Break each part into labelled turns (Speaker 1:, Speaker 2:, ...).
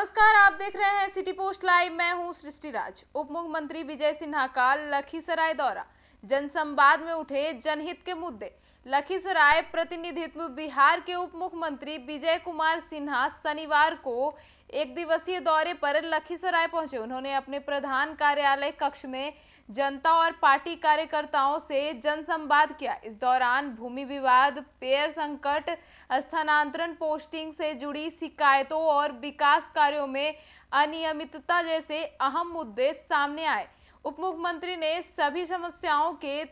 Speaker 1: नमस्कार, आप देख रहे हैं सिटी पोस्ट लाइव। मैं हूं सृष्टि राज। उप मुख्यमंत्री विजय सिन्हा का लखीसराय दौरा, जनसंवाद में उठे जनहित के मुद्दे। लखीसराय प्रतिनिधित्व। बिहार के उप मुख्यमंत्री विजय कुमार सिन्हा शनिवार को एक दिवसीय दौरे पर लखीसराय पहुंचे। उन्होंने अपने प्रधान कार्यालय कक्ष में जनता और पार्टी कार्यकर्ताओं से जनसंवाद किया। इस दौरान भूमि विवाद, पेयर संकट, स्थानांतरण, पोस्टिंग से जुड़ी शिकायतों और विकास कार्यों में अनियमितता जैसे अहम मुद्दे सामने आए। उप मुख्यमंत्री ने सभी समस्याओं के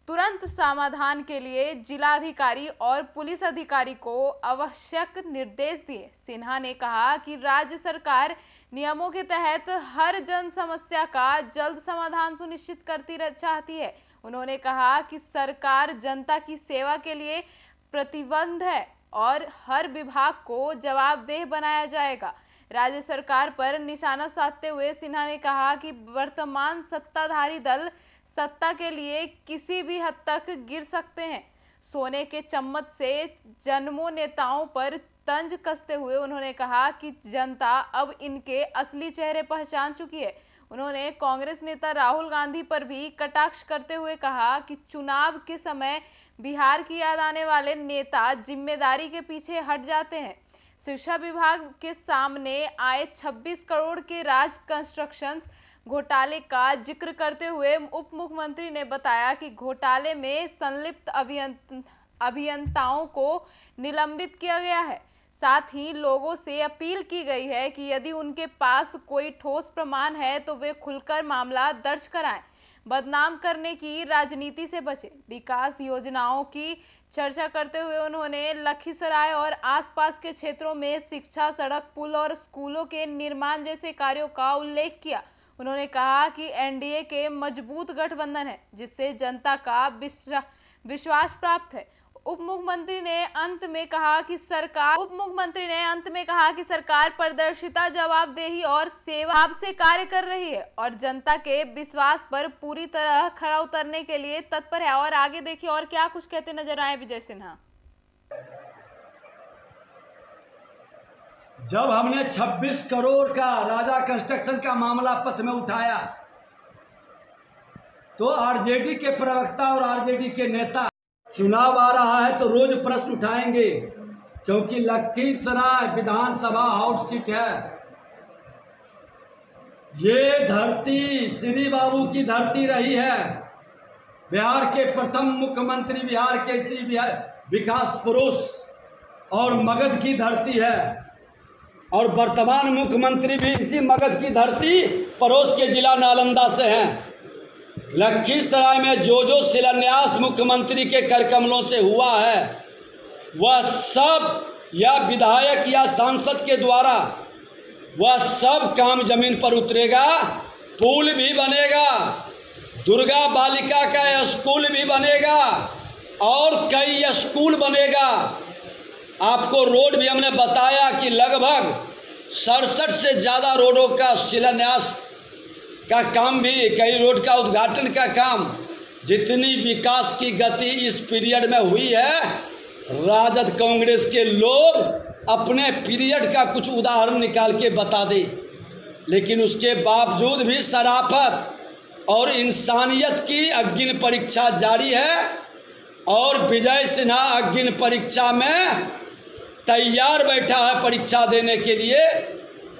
Speaker 1: तुरंत समाधान के लिए जिलाधिकारी और पुलिस अधिकारी को आवश्यक निर्देश दिए। सिन्हा ने कहा कि राज्य सरकार नियमों के तहत हर जन समस्या का जल्द समाधान सुनिश्चित करती चाहती है। उन्होंने कहा कि सरकार जनता की सेवा के लिए प्रतिबद्ध है और हर विभाग को जवाबदेह बनाया जाएगा। राज्य सरकार पर निशाना साधते हुए सिन्हा ने कहा कि वर्तमान सत्ताधारी दल सत्ता के लिए किसी भी हद तक गिर सकते हैं। सोने के चम्मच से जन्मों नेताओं पर तंज कसते हुए उन्होंने कहा कि जनता अब इनके असली चेहरे पहचान चुकी है। उन्होंने कांग्रेस नेता राहुल गांधी पर भी कटाक्ष करते हुए कहा कि चुनाव के समय बिहार की याद आने वाले नेता जिम्मेदारी के पीछे हट जाते हैं। शिक्षा विभाग के सामने आए 26 करोड़ के राज कंस्ट्रक्शन घोटाले का जिक्र करते हुए उप मुख्यमंत्री ने बताया कि घोटाले में संलिप्त अभियंताओं को निलंबित किया गया है। साथ ही लोगों से अपील की गई है कि यदि उनके पास कोई ठोस प्रमाण है तो वे खुलकर मामला दर्ज कराएं। बदनाम करने की राजनीति से बचें। विकास योजनाओं की चर्चा करते हुए उन्होंने लखीसराय और आसपास के क्षेत्रों में शिक्षा, सड़क, पुल और स्कूलों के निर्माण जैसे कार्यों का उल्लेख किया। उन्होंने कहा कि एनडीए के मजबूत गठबंधन है जिससे जनता का विश्वास प्राप्त है। उप मुख्यमंत्री ने अंत में कहा कि सरकार पारदर्शिता, जवाबदेही और सेवा भाव से कार्य कर रही है और जनता के विश्वास पर पूरी तरह खरा उतरने के लिए तत्पर है। और आगे देखिए और क्या कुछ कहते नजर आए विजय सिन्हा।
Speaker 2: जब हमने 26 करोड़ का राजा कंस्ट्रक्शन का मामला पथ में उठाया तो आरजेडी के प्रवक्ता और आरजेडी के नेता, चुनाव आ रहा है तो रोज प्रश्न उठाएंगे क्योंकि लखीसराय विधानसभा हॉट सीट है। ये धरती श्री बाबू की धरती रही है। बिहार के प्रथम मुख्यमंत्री, बिहार के श्री विकास पुरुष और मगध की धरती है और वर्तमान मुख्यमंत्री भी इसी मगध की धरती पड़ोस के जिला नालंदा से हैं। लखीसराय में जो शिलान्यास मुख्यमंत्री के करकमलों से हुआ है वह सब या विधायक या सांसद के द्वारा वह सब काम जमीन पर उतरेगा। पुल भी बनेगा, दुर्गा बालिका का स्कूल भी बनेगा और कई स्कूल बनेगा। आपको रोड भी हमने बताया कि लगभग 67 से ज़्यादा रोडों का शिलान्यास का काम भी, कई रोड का उद्घाटन का काम। जितनी विकास की गति इस पीरियड में हुई है, राजद कांग्रेस के लोग अपने पीरियड का कुछ उदाहरण निकाल के बता दे, लेकिन उसके बावजूद भी शराफत और इंसानियत की अग्नि परीक्षा जारी है और विजय सिन्हा अग्नि परीक्षा में तैयार बैठा है परीक्षा देने के लिए।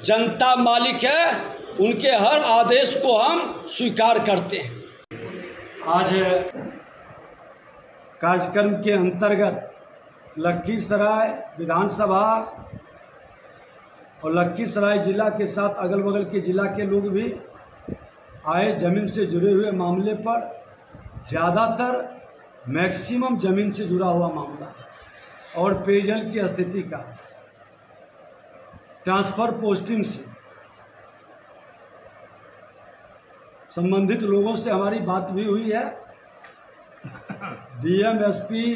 Speaker 2: जनता मालिक है, उनके हर आदेश को हम स्वीकार करते हैं। आज कार्यक्रम के अंतर्गत लखीसराय विधानसभा और लखीसराय जिला के साथ अगल बगल के जिला के लोग भी आए। जमीन से जुड़े हुए मामले पर ज़्यादातर मैक्सिमम जमीन से जुड़ा हुआ मामला और पेयजल की स्थिति का, ट्रांसफ़र पोस्टिंग से संबंधित लोगों से हमारी बात भी हुई है। डीएम, एसपी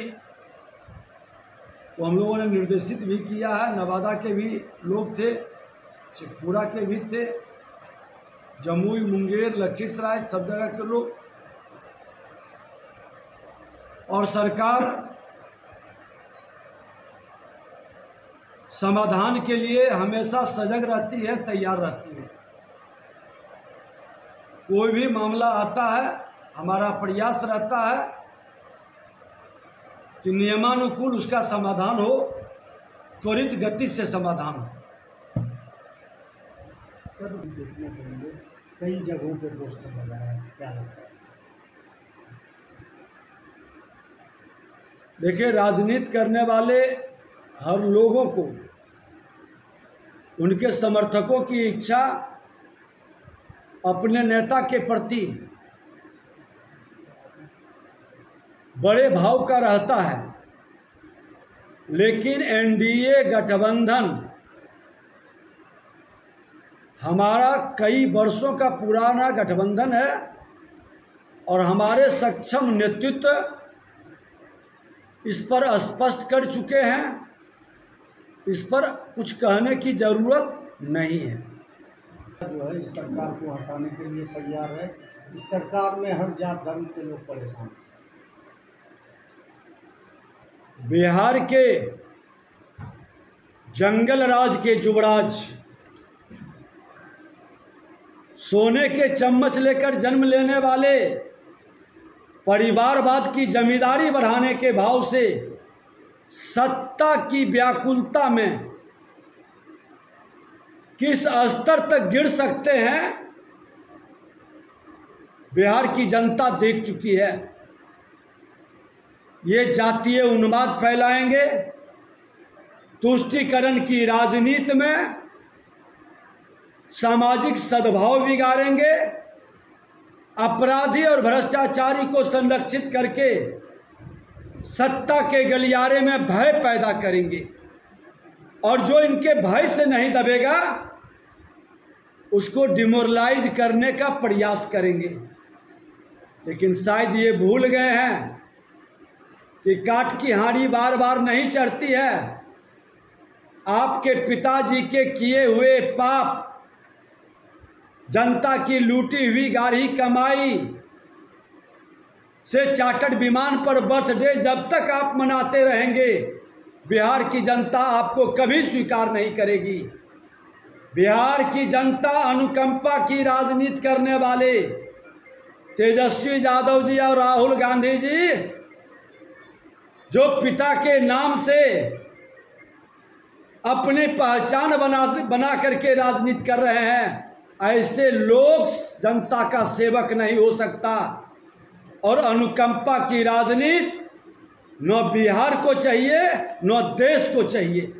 Speaker 2: को हम लोगों ने निर्देशित भी किया है। नवादा के भी लोग थे, शेखपुरा के भी थे, जमुई, मुंगेर, लखीसराय, सब जगह के लोग। और सरकार समाधान के लिए हमेशा सजग रहती है, तैयार रहती है। कोई भी मामला आता है, हमारा प्रयास रहता है कि नियमानुकूल उसका समाधान हो, त्वरित गति से समाधान हो।
Speaker 3: सर, देखने के लिए कई जगहों पे पोस्टर लगा है, क्या लगता है?
Speaker 2: देखिए, राजनीति करने वाले हर लोगों को उनके समर्थकों की इच्छा अपने नेता के प्रति बड़े भाव का रहता है, लेकिन एनडीए गठबंधन हमारा कई वर्षों का पुराना गठबंधन है और हमारे सक्षम नेतृत्व इस पर स्पष्ट कर चुके हैं। इस पर कुछ कहने की जरूरत नहीं है।
Speaker 3: जो है इस सरकार को हटाने के लिए तैयार है। इस सरकार में हर जात धर्म के लोग परेशान हैं।
Speaker 2: बिहार के जंगल राज के युवराज, सोने के चम्मच लेकर जन्म लेने वाले, परिवारवाद की जमींदारी बढ़ाने के भाव से सत्ता की व्याकुलता में किस स्तर तक गिर सकते हैं, बिहार की जनता देख चुकी है। ये जातीय उन्माद फैलाएंगे, तुष्टीकरण की राजनीति में सामाजिक सद्भाव बिगाड़ेंगे, अपराधी और भ्रष्टाचारी को संरक्षित करके सत्ता के गलियारे में भय पैदा करेंगे और जो इनके भय से नहीं दबेगा उसको डिमोरलाइज करने का प्रयास करेंगे। लेकिन शायद ये भूल गए हैं कि काठ की हांडी बार बार नहीं चढ़ती है। आपके पिताजी के किए हुए पाप, जनता की लूटी हुई गाढ़ी कमाई से चार्टर्ड विमान पर बर्थडे जब तक आप मनाते रहेंगे, बिहार की जनता आपको कभी स्वीकार नहीं करेगी। बिहार की जनता अनुकंपा की राजनीति करने वाले तेजस्वी यादव जी और राहुल गांधी जी, जो पिता के नाम से अपनी पहचान बना करके राजनीति कर रहे हैं, ऐसे लोग जनता का सेवक नहीं हो सकता। और अनुकंपा की राजनीति न बिहार को चाहिए न देश को चाहिए।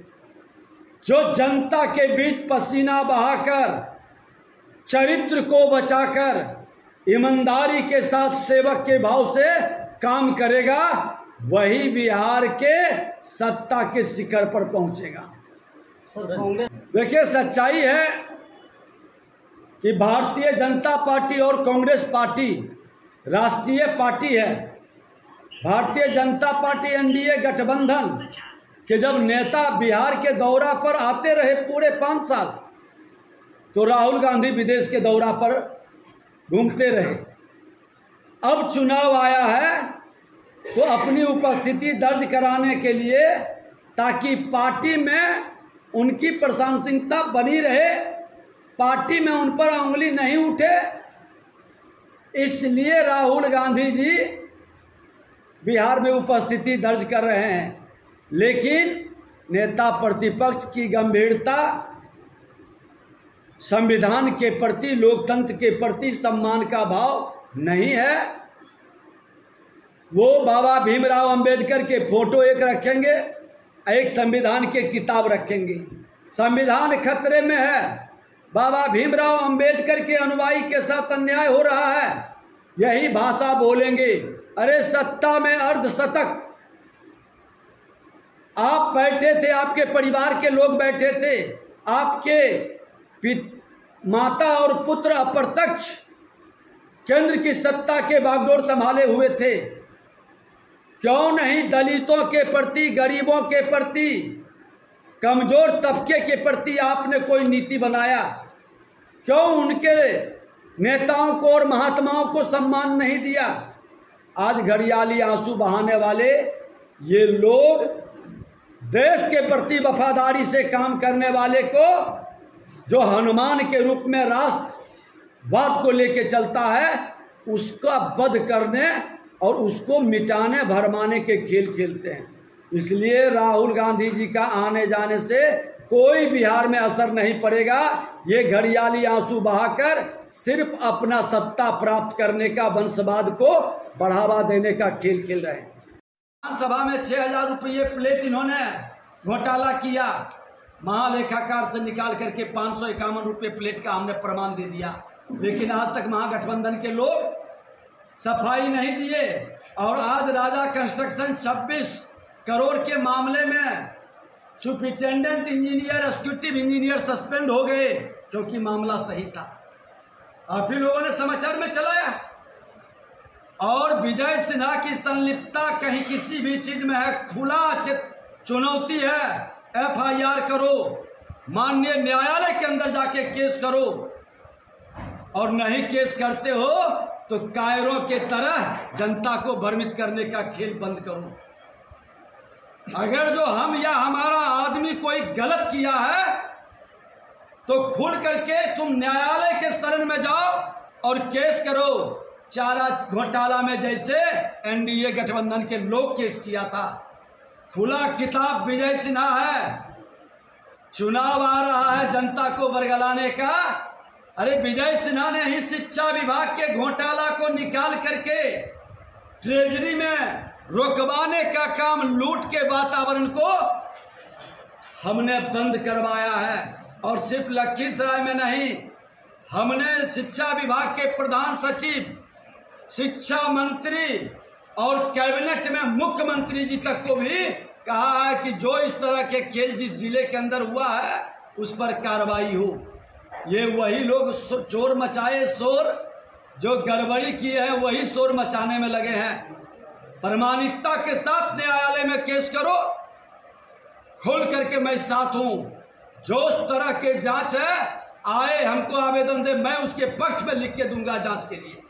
Speaker 2: जो जनता के बीच पसीना बहाकर, चरित्र को बचाकर, ईमानदारी के साथ सेवक के भाव से काम करेगा, वही बिहार के सत्ता के शिखर पर पहुंचेगा। देखिए, सच्चाई है कि भारतीय जनता पार्टी और कांग्रेस पार्टी राष्ट्रीय पार्टी है। भारतीय जनता पार्टी एनडीए गठबंधन के जब नेता बिहार के दौरा पर आते रहे पूरे 5 साल, तो राहुल गांधी विदेश के दौरा पर घूमते रहे। अब चुनाव आया है तो अपनी उपस्थिति दर्ज कराने के लिए, ताकि पार्टी में उनकी प्रासंगिकता बनी रहे, पार्टी में उन पर उंगली नहीं उठे, इसलिए राहुल गांधी जी बिहार में उपस्थिति दर्ज कर रहे हैं। लेकिन नेता प्रतिपक्ष की गंभीरता, संविधान के प्रति, लोकतंत्र के प्रति सम्मान का भाव नहीं है। वो बाबा भीमराव अंबेडकर के फोटो एक रखेंगे, एक संविधान के किताब रखेंगे। संविधान खतरे में है, बाबा भीमराव अंबेडकर के अनुयायी के साथ अन्याय हो रहा है, यही भाषा बोलेंगे। अरे सत्ता में अर्धशतक आप बैठे थे, आपके परिवार के लोग बैठे थे, आपके माता और पुत्र अप्रत्यक्ष केंद्र की सत्ता के बागडोर संभाले हुए थे। क्यों नहीं दलितों के प्रति, गरीबों के प्रति, कमजोर तबके के प्रति आपने कोई नीति बनाया? क्यों उनके नेताओं को और महात्माओं को सम्मान नहीं दिया? आज घड़ियाली आंसू बहाने वाले ये लोग देश के प्रति वफादारी से काम करने वाले को, जो हनुमान के रूप में राष्ट्रवाद को लेके चलता है, उसका वध करने और उसको मिटाने भरमाने के खेल खेलते हैं। इसलिए राहुल गांधी जी का आने जाने से कोई बिहार में असर नहीं पड़ेगा। ये घड़ियाली आंसू बहाकर सिर्फ अपना सत्ता प्राप्त करने का, वंशवाद को बढ़ावा देने का खेल खेल रहे हैं। विधानसभा में 6,000 रुपये प्लेट इन्होंने घोटाला किया, महालेखाकार से निकाल करके 551 रुपये प्लेट का हमने प्रमाण दे दिया, लेकिन आज तक महागठबंधन के लोग सफाई नहीं दिए। और आज राजा कंस्ट्रक्शन 26 करोड़ के मामले में superintendent engineer, executive engineer suspend हो गए, क्योंकि मामला सही था। आप ही लोगों ने समाचार में चलाया। और विजय सिन्हा की संलिप्तता कहीं किसी भी चीज में है, खुला चुनौती है। FIR करो, माननीय न्यायालय के अंदर जाके केस करो, और नहीं केस करते हो तो कायरों के तरह जनता को भ्रमित करने का खेल बंद करो। अगर जो हम या हमारा आदमी कोई गलत किया है तो खुल करके तुम न्यायालय के शरण में जाओ और केस करो। चारा घोटाला में जैसे NDA गठबंधन के लोग केस किया था, खुला किताब विजय सिन्हा है। चुनाव आ रहा है जनता को बरगलाने का। अरे विजय सिन्हा ने ही शिक्षा विभाग के घोटाला को निकाल करके ट्रेजरी में रोकवाने का काम, लूट के वातावरण को हमने बंद करवाया है। और सिर्फ लखीसराय में नहीं, हमने शिक्षा विभाग के प्रधान सचिव, शिक्षा मंत्री और कैबिनेट में मुख्यमंत्री जी तक को भी कहा है कि जो इस तरह के खेल जिस जिले के अंदर हुआ है उस पर कार्रवाई हो। ये वही लोग चोर मचाए शोर, जो गड़बड़ी की है वही शोर मचाने में लगे हैं। प्रामाणिकता के साथ न्यायालय में केस करो, खोल करके मैं साथ हूं। जो उस तरह के जांच है, आए हमको आवेदन दे, मैं उसके पक्ष में लिख के दूंगा जांच के लिए।